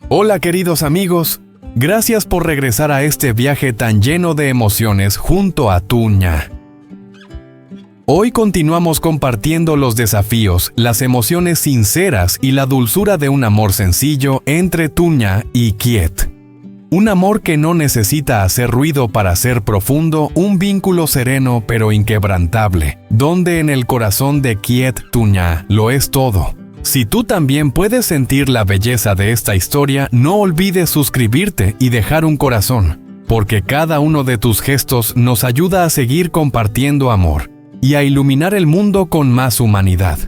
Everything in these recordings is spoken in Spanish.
Hola queridos amigos, gracias por regresar a este viaje tan lleno de emociones junto a Tuña. Hoy continuamos compartiendo los desafíos, las emociones sinceras y la dulzura de un amor sencillo entre Tuña y Quiet. Un amor que no necesita hacer ruido para ser profundo, un vínculo sereno pero inquebrantable, donde en el corazón de Quiet Tuña lo es todo. Si tú también puedes sentir la belleza de esta historia, no olvides suscribirte y dejar un corazón, porque cada uno de tus gestos nos ayuda a seguir compartiendo amor y a iluminar el mundo con más humanidad.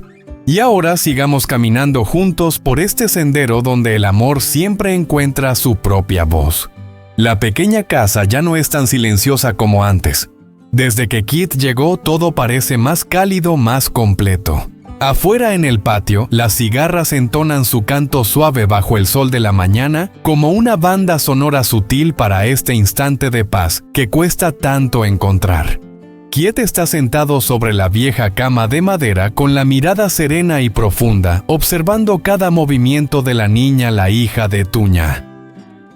Y ahora sigamos caminando juntos por este sendero donde el amor siempre encuentra su propia voz. La pequeña casa ya no es tan silenciosa como antes. Desde que Kit llegó, todo parece más cálido, más completo. Afuera en el patio, las cigarras entonan su canto suave bajo el sol de la mañana como una banda sonora sutil para este instante de paz que cuesta tanto encontrar. Quiet está sentado sobre la vieja cama de madera con la mirada serena y profunda, observando cada movimiento de la niña, la hija de Tuña.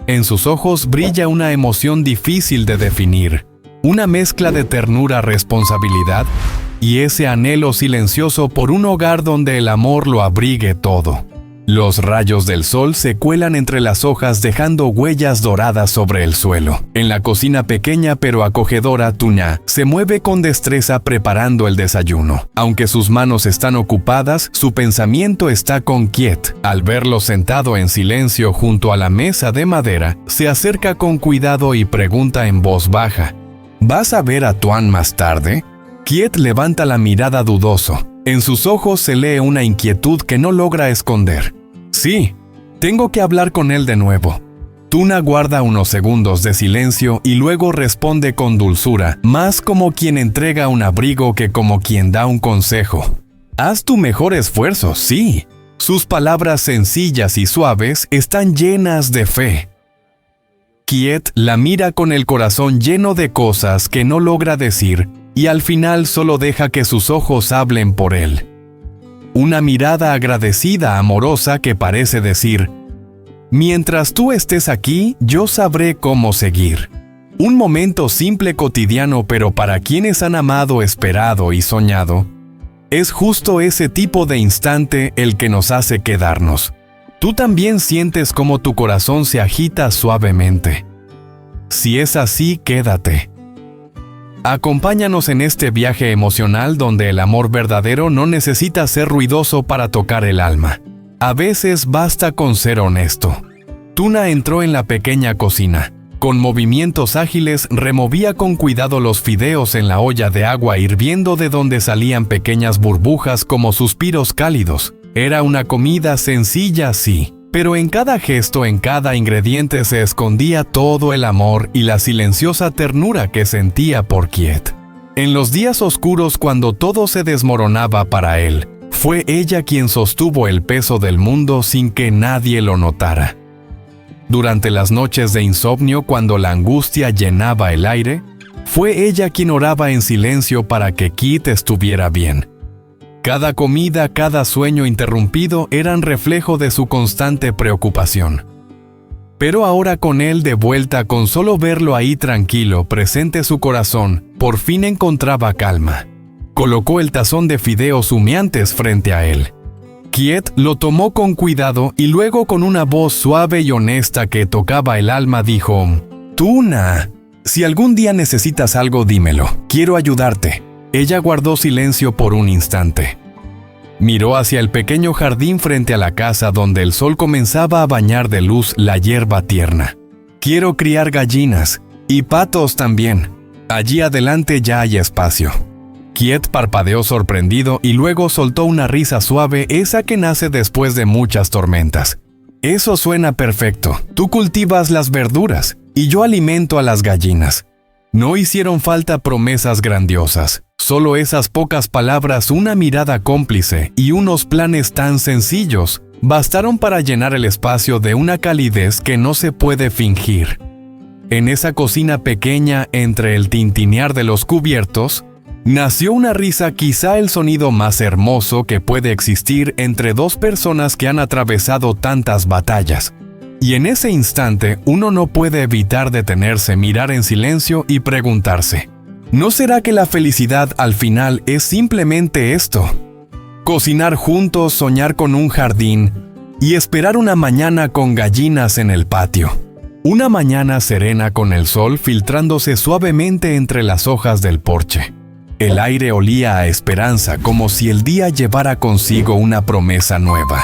En sus ojos brilla una emoción difícil de definir, una mezcla de ternura, responsabilidad y ese anhelo silencioso por un hogar donde el amor lo abrigue todo. Los rayos del sol se cuelan entre las hojas dejando huellas doradas sobre el suelo. En la cocina pequeña pero acogedora, Tuña se mueve con destreza preparando el desayuno. Aunque sus manos están ocupadas, su pensamiento está con Quiet. Al verlo sentado en silencio junto a la mesa de madera, se acerca con cuidado y pregunta en voz baja: ¿Vas a ver a Tuan más tarde? Quiet levanta la mirada dudoso. En sus ojos se lee una inquietud que no logra esconder. Sí, tengo que hablar con él de nuevo. Tuna guarda unos segundos de silencio y luego responde con dulzura, más como quien entrega un abrigo que como quien da un consejo. Haz tu mejor esfuerzo, sí. Sus palabras sencillas y suaves están llenas de fe. Quiet la mira con el corazón lleno de cosas que no logra decir y al final solo deja que sus ojos hablen por él. Una mirada agradecida, amorosa que parece decir: mientras tú estés aquí, yo sabré cómo seguir. Un momento simple, cotidiano, pero para quienes han amado, esperado y soñado, es justo ese tipo de instante el que nos hace quedarnos. Tú también sientes cómo tu corazón se agita suavemente. Si es así, quédate. Acompáñanos en este viaje emocional donde el amor verdadero no necesita ser ruidoso para tocar el alma. A veces basta con ser honesto. Tuna entró en la pequeña cocina. Con movimientos ágiles removía con cuidado los fideos en la olla de agua hirviendo de donde salían pequeñas burbujas como suspiros cálidos. Era una comida sencilla, sí, pero en cada gesto, en cada ingrediente se escondía todo el amor y la silenciosa ternura que sentía por Quiet. En los días oscuros, cuando todo se desmoronaba para él, fue ella quien sostuvo el peso del mundo sin que nadie lo notara. Durante las noches de insomnio, cuando la angustia llenaba el aire, fue ella quien oraba en silencio para que Quiet estuviera bien. Cada comida, cada sueño interrumpido eran reflejo de su constante preocupación. Pero ahora con él de vuelta, con solo verlo ahí tranquilo, presente su corazón, por fin encontraba calma. Colocó el tazón de fideos humeantes frente a él. Quiet lo tomó con cuidado y luego con una voz suave y honesta que tocaba el alma dijo: Tuna, si algún día necesitas algo, dímelo, quiero ayudarte. Ella guardó silencio por un instante. Miró hacia el pequeño jardín frente a la casa donde el sol comenzaba a bañar de luz la hierba tierna. Quiero criar gallinas y patos también. Allí adelante ya hay espacio. Quiet parpadeó sorprendido y luego soltó una risa suave, esa que nace después de muchas tormentas. Eso suena perfecto. Tú cultivas las verduras y yo alimento a las gallinas. No hicieron falta promesas grandiosas, solo esas pocas palabras, una mirada cómplice y unos planes tan sencillos bastaron para llenar el espacio de una calidez que no se puede fingir. En esa cocina pequeña, entre el tintinear de los cubiertos, nació una risa, quizá el sonido más hermoso que puede existir entre dos personas que han atravesado tantas batallas. Y en ese instante uno no puede evitar detenerse, mirar en silencio y preguntarse, ¿no será que la felicidad al final es simplemente esto? Cocinar juntos, soñar con un jardín y esperar una mañana con gallinas en el patio. Una mañana serena con el sol filtrándose suavemente entre las hojas del porche. El aire olía a esperanza, como si el día llevara consigo una promesa nueva.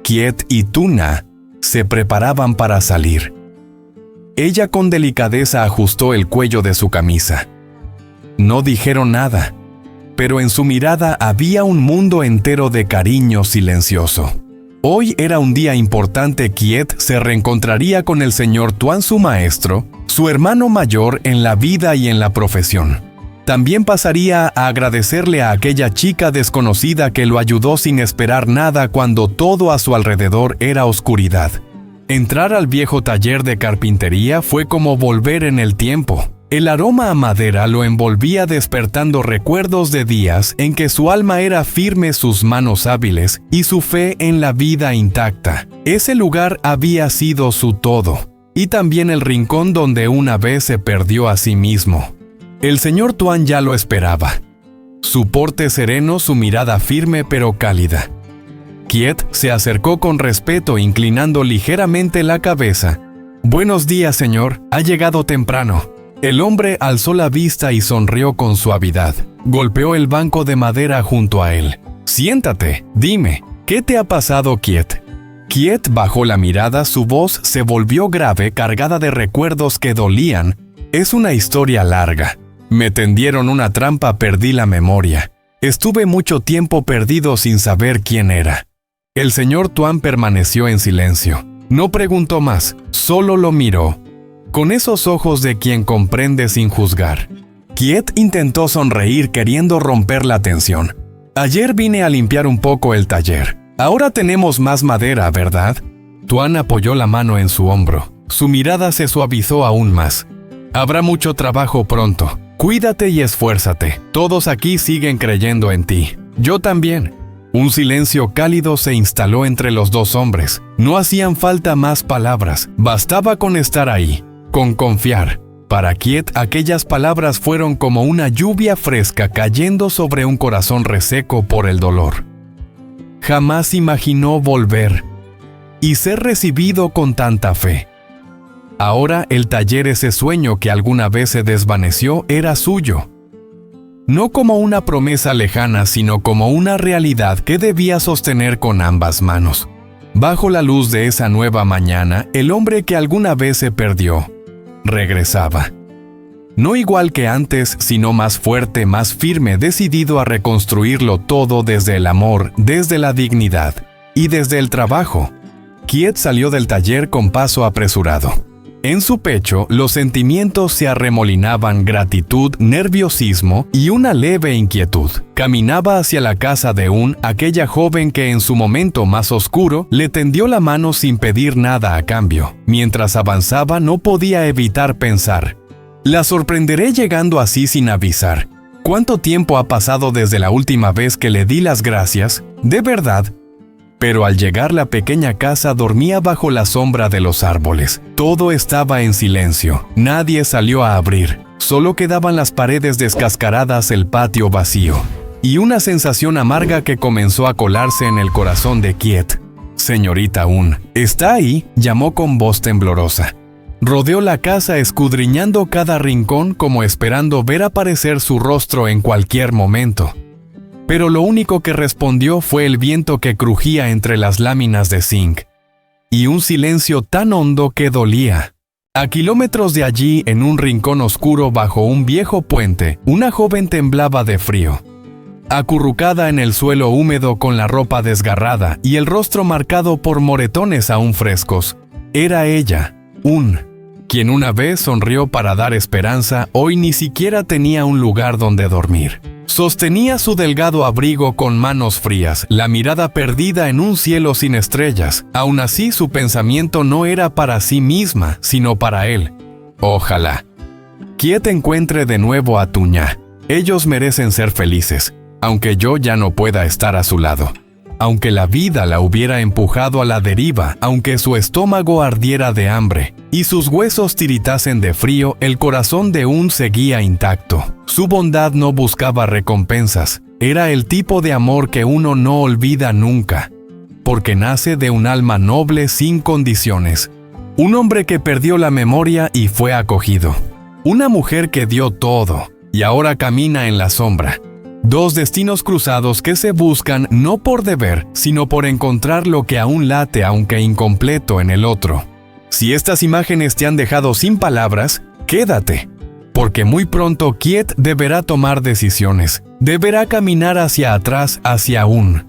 Kiet y Tuna se preparaban para salir. Ella con delicadeza ajustó el cuello de su camisa. No dijeron nada, pero en su mirada había un mundo entero de cariño silencioso. Hoy era un día importante. Kiet se reencontraría con el señor Tuan, su maestro, su hermano mayor en la vida y en la profesión. También pasaría a agradecerle a aquella chica desconocida que lo ayudó sin esperar nada cuando todo a su alrededor era oscuridad. Entrar al viejo taller de carpintería fue como volver en el tiempo. El aroma a madera lo envolvía, despertando recuerdos de días en que su alma era firme, sus manos hábiles y su fe en la vida intacta. Ese lugar había sido su todo, y también el rincón donde una vez se perdió a sí mismo. El señor Tuan ya lo esperaba. Su porte sereno, su mirada firme pero cálida. Kiet se acercó con respeto, inclinando ligeramente la cabeza. «Buenos días, señor. Ha llegado temprano». El hombre alzó la vista y sonrió con suavidad. Golpeó el banco de madera junto a él. «Siéntate. Dime, ¿qué te ha pasado, Kiet?» Kiet bajó la mirada, su voz se volvió grave, cargada de recuerdos que dolían. «Es una historia larga. Me tendieron una trampa, perdí la memoria. Estuve mucho tiempo perdido sin saber quién era». El señor Tuan permaneció en silencio. No preguntó más, solo lo miró, con esos ojos de quien comprende sin juzgar. Kiet intentó sonreír, queriendo romper la tensión. «Ayer vine a limpiar un poco el taller. Ahora tenemos más madera, ¿verdad?» Tuan apoyó la mano en su hombro. Su mirada se suavizó aún más. «Habrá mucho trabajo pronto. Cuídate y esfuérzate. Todos aquí siguen creyendo en ti. Yo también». Un silencio cálido se instaló entre los dos hombres. No hacían falta más palabras, bastaba con estar ahí, con confiar. Para Kiet, aquellas palabras fueron como una lluvia fresca cayendo sobre un corazón reseco por el dolor. Jamás imaginó volver y ser recibido con tanta fe. Ahora el taller, ese sueño que alguna vez se desvaneció, era suyo. No como una promesa lejana, sino como una realidad que debía sostener con ambas manos. Bajo la luz de esa nueva mañana, el hombre que alguna vez se perdió, regresaba. No igual que antes, sino más fuerte, más firme, decidido a reconstruirlo todo desde el amor, desde la dignidad y desde el trabajo. Kiet salió del taller con paso apresurado. En su pecho, los sentimientos se arremolinaban: gratitud, nerviosismo y una leve inquietud. Caminaba hacia la casa de aquella joven que en su momento más oscuro le tendió la mano sin pedir nada a cambio. Mientras avanzaba, no podía evitar pensar: «La sorprenderé llegando así sin avisar. ¿Cuánto tiempo ha pasado desde la última vez que le di las gracias? De verdad». Pero al llegar, la pequeña casa dormía bajo la sombra de los árboles. Todo estaba en silencio. Nadie salió a abrir. Solo quedaban las paredes descascaradas, el patio vacío. Y una sensación amarga que comenzó a colarse en el corazón de Kiet. «Señorita ¿está ahí?», llamó con voz temblorosa. Rodeó la casa, escudriñando cada rincón como esperando ver aparecer su rostro en cualquier momento. Pero lo único que respondió fue el viento que crujía entre las láminas de zinc, y un silencio tan hondo que dolía. A kilómetros de allí, en un rincón oscuro bajo un viejo puente, una joven temblaba de frío. Acurrucada en el suelo húmedo con la ropa desgarrada y el rostro marcado por moretones aún frescos, era ella, quien una vez sonrió para dar esperanza, hoy ni siquiera tenía un lugar donde dormir. Sostenía su delgado abrigo con manos frías, la mirada perdida en un cielo sin estrellas. Aún así, su pensamiento no era para sí misma, sino para él. Ojalá Kiet encuentre de nuevo a Tuña. Ellos merecen ser felices, aunque yo ya no pueda estar a su lado. aunque la vida la hubiera empujado a la deriva, aunque su estómago ardiera de hambre y sus huesos tiritasen de frío, el corazón de Un seguía intacto. Su bondad no buscaba recompensas. Era el tipo de amor que uno no olvida nunca, porque nace de un alma noble sin condiciones. Un hombre que perdió la memoria y fue acogido. Una mujer que dio todo y ahora camina en la sombra. Dos destinos cruzados que se buscan no por deber, sino por encontrar lo que aún late aunque incompleto en el otro. Si estas imágenes te han dejado sin palabras, quédate, porque muy pronto Kiet deberá tomar decisiones. Deberá caminar hacia atrás, hacia Un,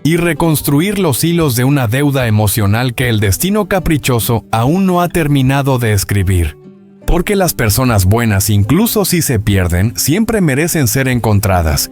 y reconstruir los hilos de una deuda emocional que el destino caprichoso aún no ha terminado de escribir. Porque las personas buenas, incluso si se pierden, siempre merecen ser encontradas.